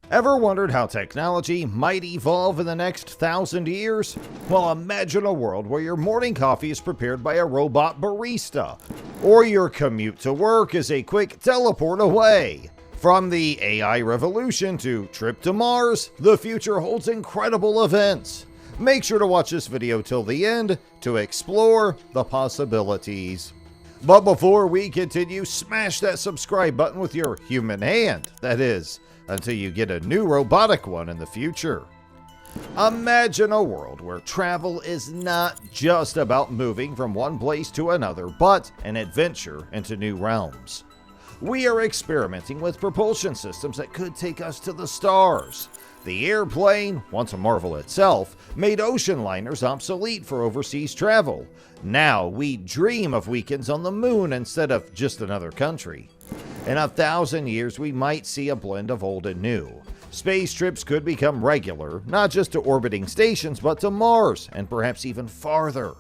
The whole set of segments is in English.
Ever wondered how technology might evolve in the next 1,000 years? Well, imagine a world where your morning coffee is prepared by a robot barista, or your commute to work is a quick teleport away. From the AI revolution to trip to Mars, the future holds incredible events. Make sure to watch this video till the end to explore the possibilities. But before we continue, smash that subscribe button with your human hand, that is, until you get a new robotic one in the future. Imagine a world where travel is not just about moving from one place to another, but an adventure into new realms. We are experimenting with propulsion systems that could take us to the stars. The airplane, once a marvel itself, made ocean liners obsolete for overseas travel. Now we dream of weekends on the moon instead of just another country. In 1,000 years, we might see a blend of old and new. Space trips could become regular, not just to orbiting stations, but to Mars, and perhaps even farther.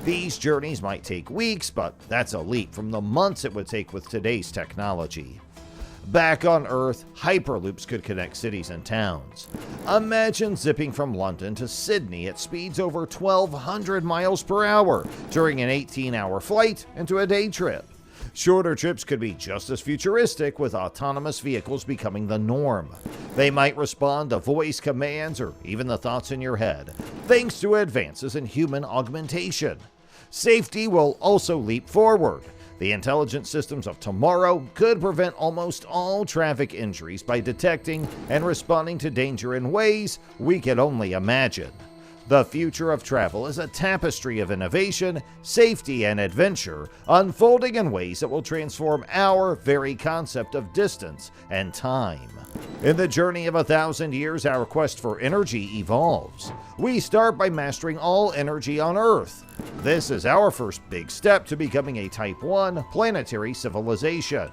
These journeys might take weeks, but that's a leap from the months it would take with today's technology. Back on Earth, hyperloops could connect cities and towns. Imagine zipping from London to Sydney at speeds over 1,200 miles per hour during an 18-hour flight into a day trip. Shorter trips could be just as futuristic, with autonomous vehicles becoming the norm. They might respond to voice commands or even the thoughts in your head, thanks to advances in human augmentation. Safety will also leap forward. The intelligent systems of tomorrow could prevent almost all traffic injuries by detecting and responding to danger in ways we can only imagine. The future of travel is a tapestry of innovation, safety, and adventure, unfolding in ways that will transform our very concept of distance and time. In the journey of 1,000 years, our quest for energy evolves. We start by mastering all energy on Earth. This is our first big step to becoming a Type 1 planetary civilization.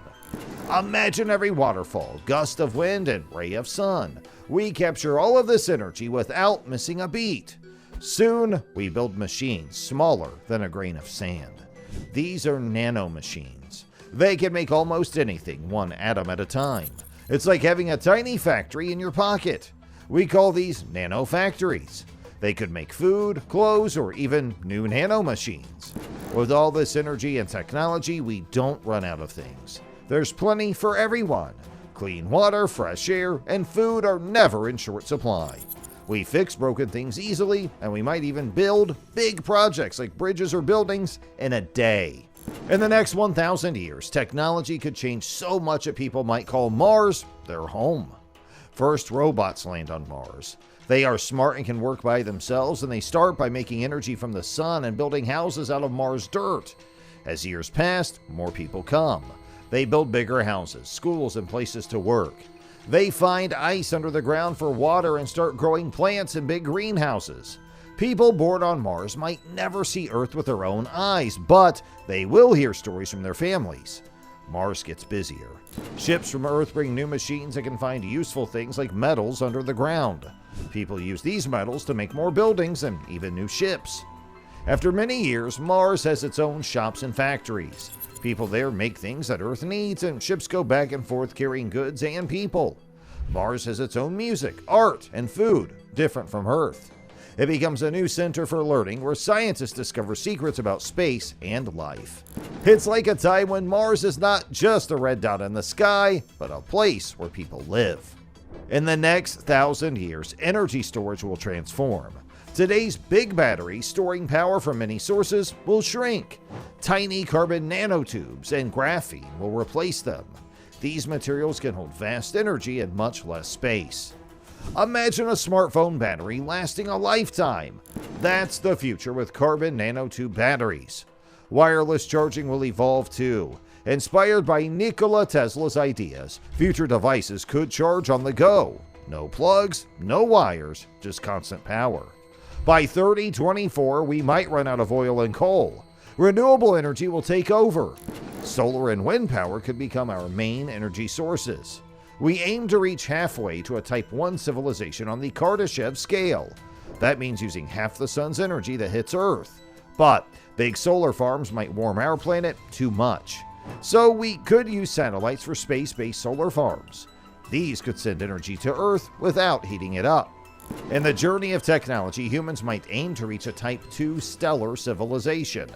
Imagine every waterfall, gust of wind, and ray of sun. We capture all of this energy without missing a beat. Soon, we build machines smaller than a grain of sand. These are nanomachines. They can make almost anything, one atom at a time. It's like having a tiny factory in your pocket. We call these nanofactories. They could make food, clothes, or even new nanomachines. With all this energy and technology, we don't run out of things. There's plenty for everyone. Clean water, fresh air, and food are never in short supply. We fix broken things easily, and we might even build big projects like bridges or buildings in a day. In the next 1,000 years, technology could change so much that people might call Mars their home. First, robots land on Mars. They are smart and can work by themselves, and they start by making energy from the sun and building houses out of Mars dirt. As years pass, more people come. They build bigger houses, schools, and places to work. They find ice under the ground for water and start growing plants in big greenhouses. People born on Mars might never see Earth with their own eyes, but they will hear stories from their families. Mars gets busier. Ships from Earth bring new machines that can find useful things like metals under the ground. People use these metals to make more buildings and even new ships. After many years, Mars has its own shops and factories. People there make things that Earth needs, and ships go back and forth carrying goods and people. Mars has its own music, art, and food, different from Earth. It becomes a new center for learning where scientists discover secrets about space and life. It's like a time when Mars is not just a red dot in the sky, but a place where people live. In the next 1,000 years, energy storage will transform. Today's big batteries storing power from many sources will shrink. Tiny carbon nanotubes and graphene will replace them. These materials can hold vast energy in much less space. Imagine a smartphone battery lasting a lifetime. That's the future with carbon nanotube batteries. Wireless charging will evolve too. Inspired by Nikola Tesla's ideas, future devices could charge on the go. No plugs, no wires, just constant power. By 2024, we might run out of oil and coal. Renewable energy will take over. Solar and wind power could become our main energy sources. We aim to reach halfway to a Type 1 civilization on the Kardashev scale. That means using half the sun's energy that hits Earth. But big solar farms might warm our planet too much. So we could use satellites for space-based solar farms. These could send energy to Earth without heating it up. In the journey of technology, humans might aim to reach a Type 2 stellar civilization.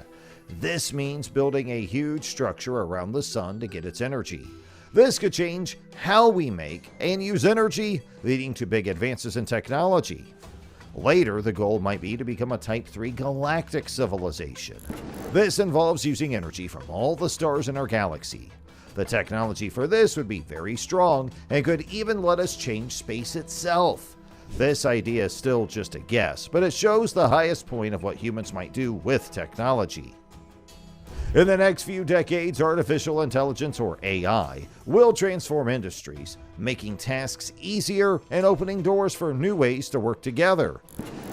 This means building a huge structure around the sun to get its energy. This could change how we make and use energy, leading to big advances in technology. Later, the goal might be to become a Type 3 galactic civilization. This involves using energy from all the stars in our galaxy. The technology for this would be very strong and could even let us change space itself. This idea is still just a guess, but it shows the highest point of what humans might do with technology. In the next few decades, artificial intelligence, or AI, will transform industries, making tasks easier and opening doors for new ways to work together.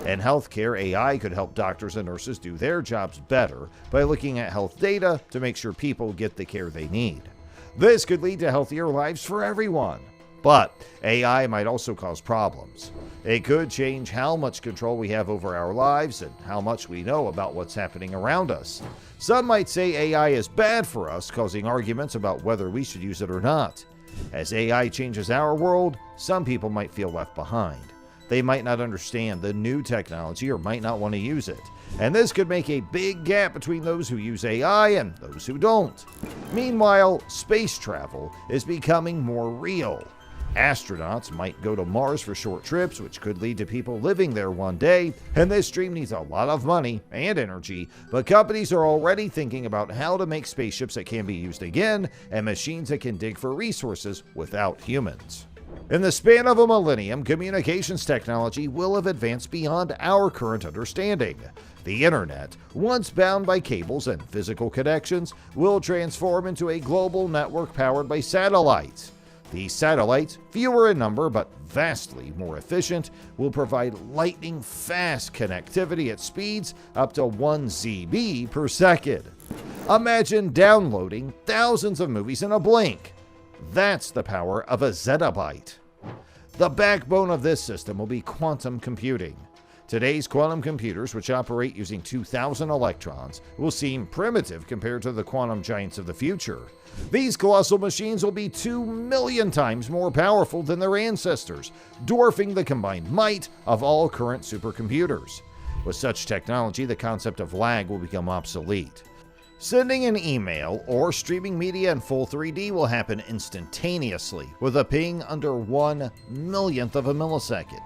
In healthcare, AI could help doctors and nurses do their jobs better by looking at health data to make sure people get the care they need. This could lead to healthier lives for everyone. But AI might also cause problems. It could change how much control we have over our lives and how much we know about what's happening around us. Some might say AI is bad for us, causing arguments about whether we should use it or not. As AI changes our world, some people might feel left behind. They might not understand the new technology or might not want to use it. And this could make a big gap between those who use AI and those who don't. Meanwhile, space travel is becoming more real. Astronauts might go to Mars for short trips, which could lead to people living there one day, and this dream needs a lot of money and energy, but companies are already thinking about how to make spaceships that can be used again and machines that can dig for resources without humans. In the span of a millennium, communications technology will have advanced beyond our current understanding. The internet, once bound by cables and physical connections, will transform into a global network powered by satellites. These satellites, fewer in number but vastly more efficient, will provide lightning-fast connectivity at speeds up to 1 ZB per second. Imagine downloading thousands of movies in a blink. That's the power of a zettabyte. The backbone of this system will be quantum computing. Today's quantum computers, which operate using 2,000 electrons, will seem primitive compared to the quantum giants of the future. These colossal machines will be 2 million times more powerful than their ancestors, dwarfing the combined might of all current supercomputers. With such technology, the concept of lag will become obsolete. Sending an email or streaming media in full 3D will happen instantaneously, with a ping under 1/1,000,000th of a millisecond.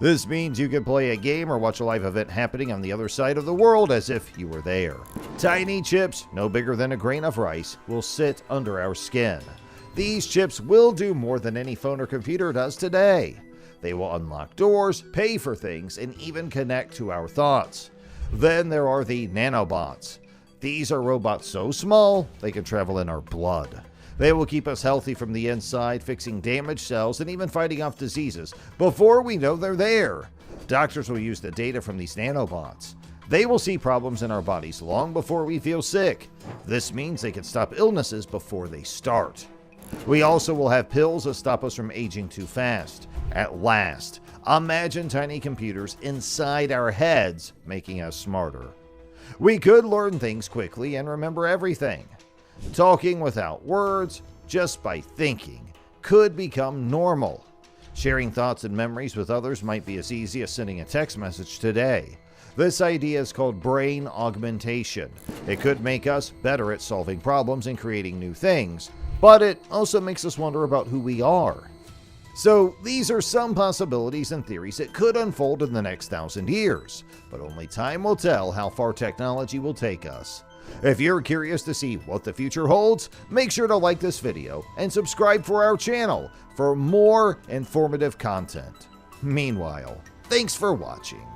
This means you can play a game or watch a live event happening on the other side of the world as if you were there. Tiny chips, no bigger than a grain of rice, will sit under our skin. These chips will do more than any phone or computer does today. They will unlock doors, pay for things, and even connect to our thoughts. Then there are the nanobots. These are robots so small they can travel in our blood. They will keep us healthy from the inside, fixing damaged cells and even fighting off diseases before we know they're there. Doctors will use the data from these nanobots. They will see problems in our bodies long before we feel sick. This means they can stop illnesses before they start. We also will have pills that stop us from aging too fast. At last, imagine tiny computers inside our heads making us smarter. We could learn things quickly and remember everything. Talking without words, just by thinking, could become normal. Sharing thoughts and memories with others might be as easy as sending a text message today. This idea is called brain augmentation. It could make us better at solving problems and creating new things, but it also makes us wonder about who we are. So these are some possibilities and theories that could unfold in the next 1,000 years, but only time will tell how far technology will take us. If you're curious to see what the future holds, make sure to like this video and subscribe for our channel for more informative content. Meanwhile, thanks for watching.